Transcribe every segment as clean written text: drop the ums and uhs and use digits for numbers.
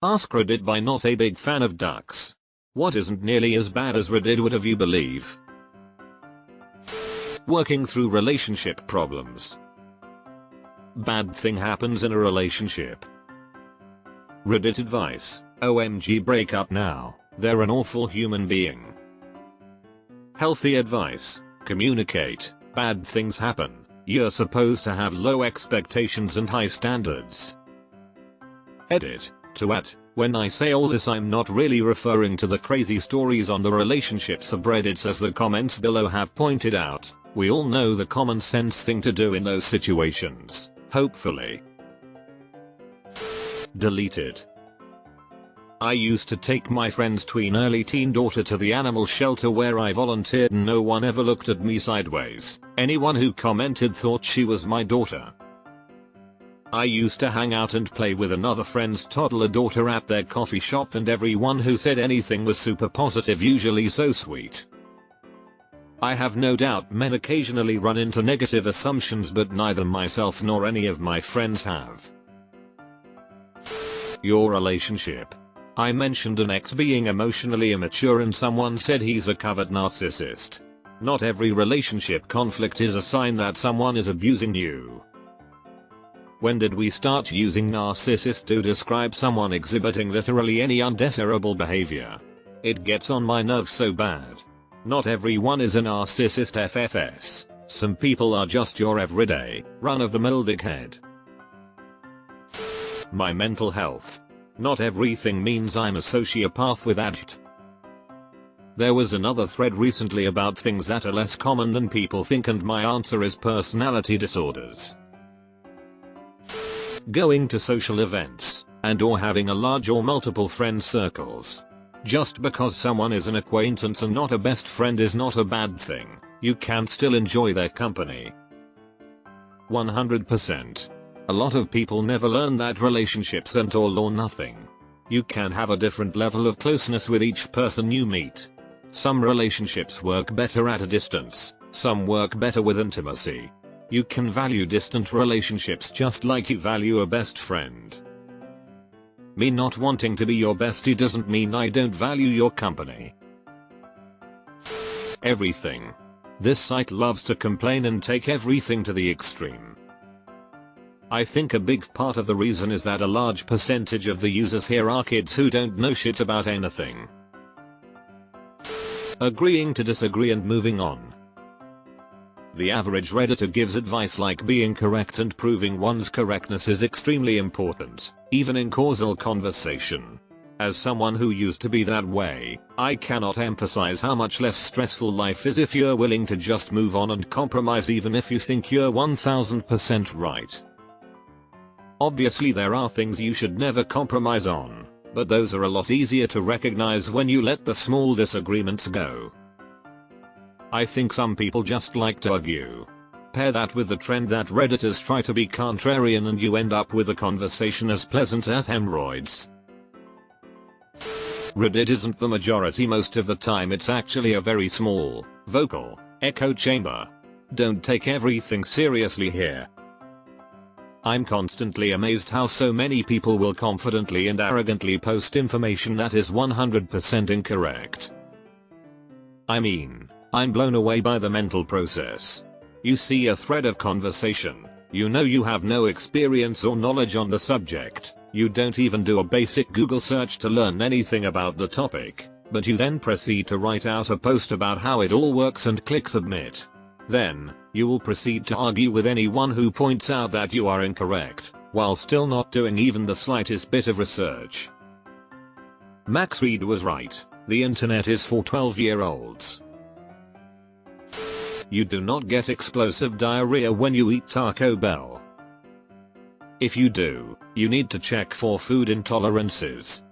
AskReddit by not a big fan of ducks. What isn't nearly as bad as Reddit would have you believe? Working through relationship problems. Bad thing happens in a relationship. Reddit advice: OMG, break up now, they're an awful human being. Healthy advice: communicate, bad things happen, you're supposed to have low expectations and high standards. Edit: when I say all this, I'm not really referring to the crazy stories on the relationship subreddits, as the comments below have pointed out. We all know the common sense thing to do in those situations, hopefully. Deleted. I used to take my friend's early teen daughter to the animal shelter where I volunteered, and no one ever looked at me sideways. Anyone who commented thought she was my daughter. I used to hang out and play with another friend's toddler daughter at their coffee shop, and everyone who said anything was super positive, usually so sweet. I have no doubt men occasionally run into negative assumptions, but neither myself nor any of my friends have. Your relationship. I mentioned an ex being emotionally immature and someone said he's a covert narcissist. Not every relationship conflict is a sign that someone is abusing you. When did we start using narcissist to describe someone exhibiting literally any undesirable behavior? It gets on my nerves so bad. Not everyone is a narcissist FFS. Some people are just your everyday, run-of-the-mill dickhead. My mental health. Not everything means I'm a sociopath with ADHD. There was another thread recently about things that are less common than people think, and my answer is personality disorders. Going to social events, and or having a large or multiple friend circles. Just because someone is an acquaintance and not a best friend is not a bad thing. You can still enjoy their company. 100%. A lot of people never learn that relationships aren't all or nothing. You can have a different level of closeness with each person you meet. Some relationships work better at a distance, some work better with intimacy. You can value distant relationships just like you value a best friend. Me not wanting to be your bestie doesn't mean I don't value your company. Everything. This site loves to complain and take everything to the extreme. I think a big part of the reason is that a large percentage of the users here are kids who don't know shit about anything. Agreeing to disagree and moving on. The average Redditor gives advice like being correct and proving one's correctness is extremely important, even in causal conversation. As someone who used to be that way, I cannot emphasize how much less stressful life is if you're willing to just move on and compromise, even if you think you're 1000% right. Obviously there are things you should never compromise on, but those are a lot easier to recognize when you let the small disagreements go. I think some people just like to argue. Pair that with the trend that Redditors try to be contrarian and you end up with a conversation as pleasant as hemorrhoids. Reddit isn't the majority most of the time, it's actually a very small, vocal, echo chamber. Don't take everything seriously here. I'm constantly amazed how so many people will confidently and arrogantly post information that is 100% incorrect. I mean, I'm blown away by the mental process. You see a thread of conversation, you know you have no experience or knowledge on the subject, you don't even do a basic Google search to learn anything about the topic, but you then proceed to write out a post about how it all works and click submit. Then, you will proceed to argue with anyone who points out that you are incorrect, while still not doing even the slightest bit of research. Max Reed was right, the internet is for 12-year-olds. You do not get explosive diarrhea when you eat Taco Bell. If you do, you need to check for food intolerances.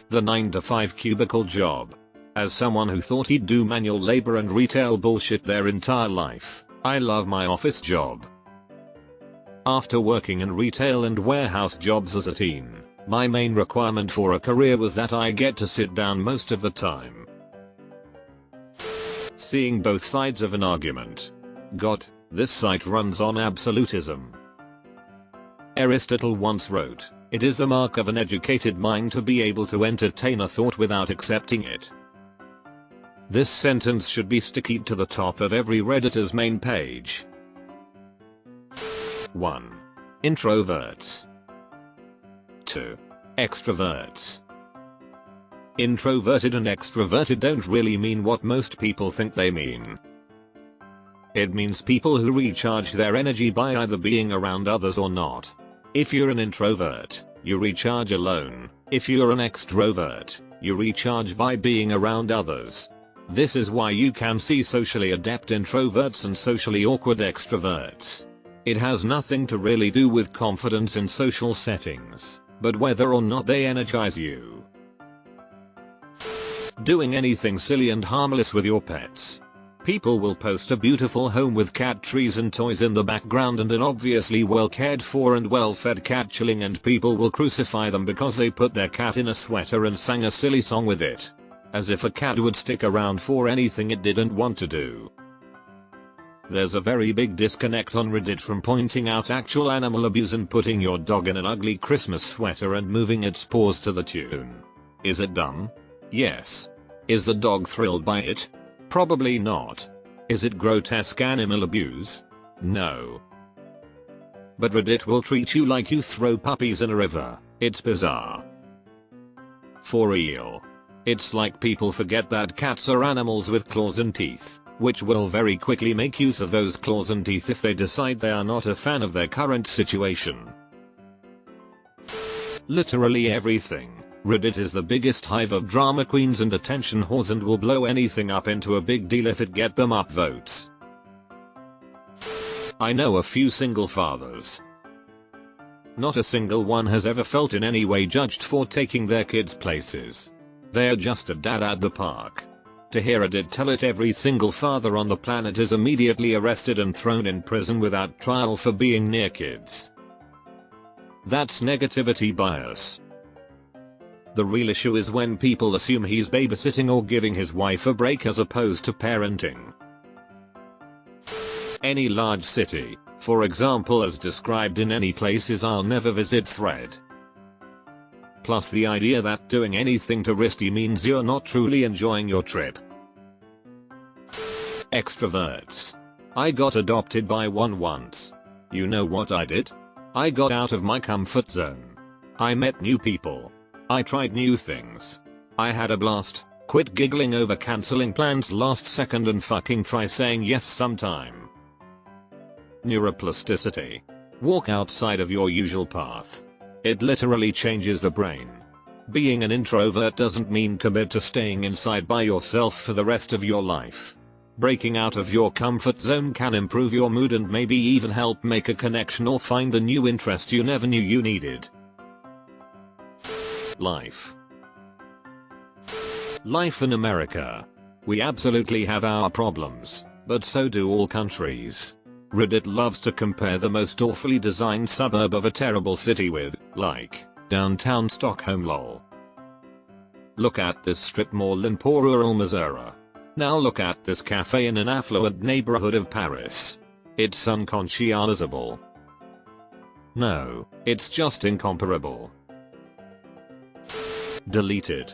The 9-to-5 cubicle job. As someone who thought he'd do manual labor and retail bullshit their entire life, I love my office job. After working in retail and warehouse jobs as a teen, my main requirement for a career was that I get to sit down most of the time. Seeing both sides of an argument. God, this site runs on absolutism. Aristotle once wrote, It is the mark of an educated mind to be able to entertain a thought without accepting it. This sentence should be sticky to the top of every Redditor's main page. 1. Introverts. 2. Extroverts. Introverted and extroverted don't really mean what most people think they mean. It means people who recharge their energy by either being around others or not. If you're an introvert, you recharge alone. If you're an extrovert, you recharge by being around others. This is why you can see socially adept introverts and socially awkward extroverts. It has nothing to really do with confidence in social settings, but whether or not they energize you. Doing anything silly and harmless with your pets. People will post a beautiful home with cat trees and toys in the background and an obviously well cared for and well fed cat chilling, and people will crucify them because they put their cat in a sweater and sang a silly song with it. As if a cat would stick around for anything it didn't want to do. There's a very big disconnect on Reddit from pointing out actual animal abuse and putting your dog in an ugly Christmas sweater and moving its paws to the tune. Is it dumb? Yes. Is the dog thrilled by it? Probably not. Is it grotesque animal abuse? No. But Reddit will treat you like you throw puppies in a river. It's bizarre. For real. It's like people forget that cats are animals with claws and teeth, which will very quickly make use of those claws and teeth if they decide they are not a fan of their current situation. Literally everything. Reddit is the biggest hive of drama queens and attention whores and will blow anything up into a big deal if it get them up votes. I know a few single fathers. Not a single one has ever felt in any way judged for taking their kids places. They're just a dad at the park. To hear Reddit tell it, every single father on the planet is immediately arrested and thrown in prison without trial for being near kids. That's negativity bias. The real issue is when people assume he's babysitting or giving his wife a break as opposed to parenting. Any large city, for example as described in any places I'll never visit thread. Plus the idea that doing anything touristy means you're not truly enjoying your trip. Extroverts. I got adopted by one once. You know what I did? I got out of my comfort zone. I met new people. I tried new things. I had a blast. Quit giggling over cancelling plans last second and fucking try saying yes sometime. Neuroplasticity. Walk outside of your usual path. It literally changes the brain. Being an introvert doesn't mean commit to staying inside by yourself for the rest of your life. Breaking out of your comfort zone can improve your mood and maybe even help make a connection or find a new interest you never knew you needed. Life. Life in America. We absolutely have our problems, but so do all countries. Reddit loves to compare the most awfully designed suburb of a terrible city with, like, downtown Stockholm lol. Look at this strip mall in poor rural Missouri. Now look at this cafe in an affluent neighborhood of Paris. It's unconscionable. No, it's just incomparable. Deleted.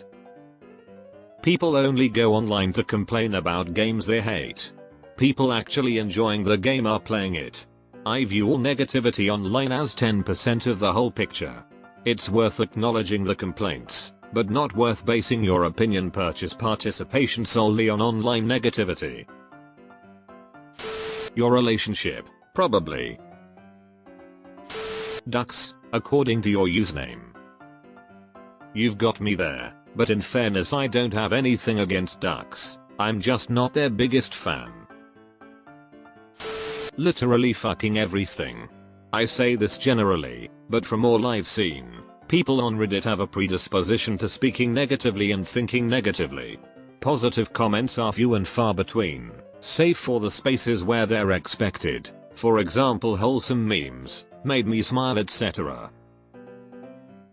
People only go online to complain about games they hate. People actually enjoying the game are playing it. I view all negativity online as 10% of the whole picture. It's worth acknowledging the complaints, but not worth basing your opinion purchase participation solely on online negativity. Your relationship, probably. Ducks, according to your username. You've got me there, but in fairness I don't have anything against ducks, I'm just not their biggest fan. Literally fucking everything. I say this generally, but from all I've seen, people on Reddit have a predisposition to speaking negatively and thinking negatively. Positive comments are few and far between, save for the spaces where they're expected, for example wholesome memes, made me smile etc.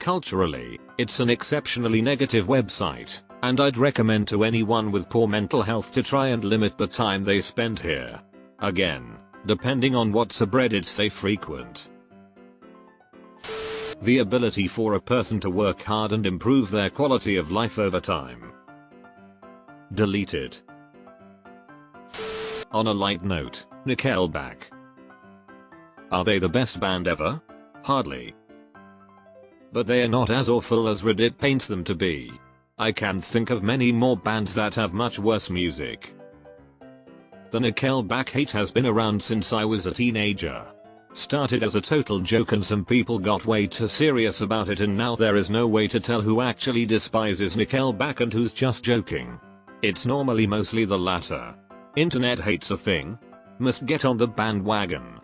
Culturally, it's an exceptionally negative website, and I'd recommend to anyone with poor mental health to try and limit the time they spend here. Again, depending on what subreddits they frequent. The ability for a person to work hard and improve their quality of life over time. Deleted. On a light note, Nickelback. Are they the best band ever? Hardly. But they are not as awful as Reddit paints them to be. I can think of many more bands that have much worse music. The Nickelback hate has been around since I was a teenager. Started as a total joke and some people got way too serious about it, and now there is no way to tell who actually despises Nickelback and who's just joking. It's normally mostly the latter. Internet hate's a thing. Must get on the bandwagon.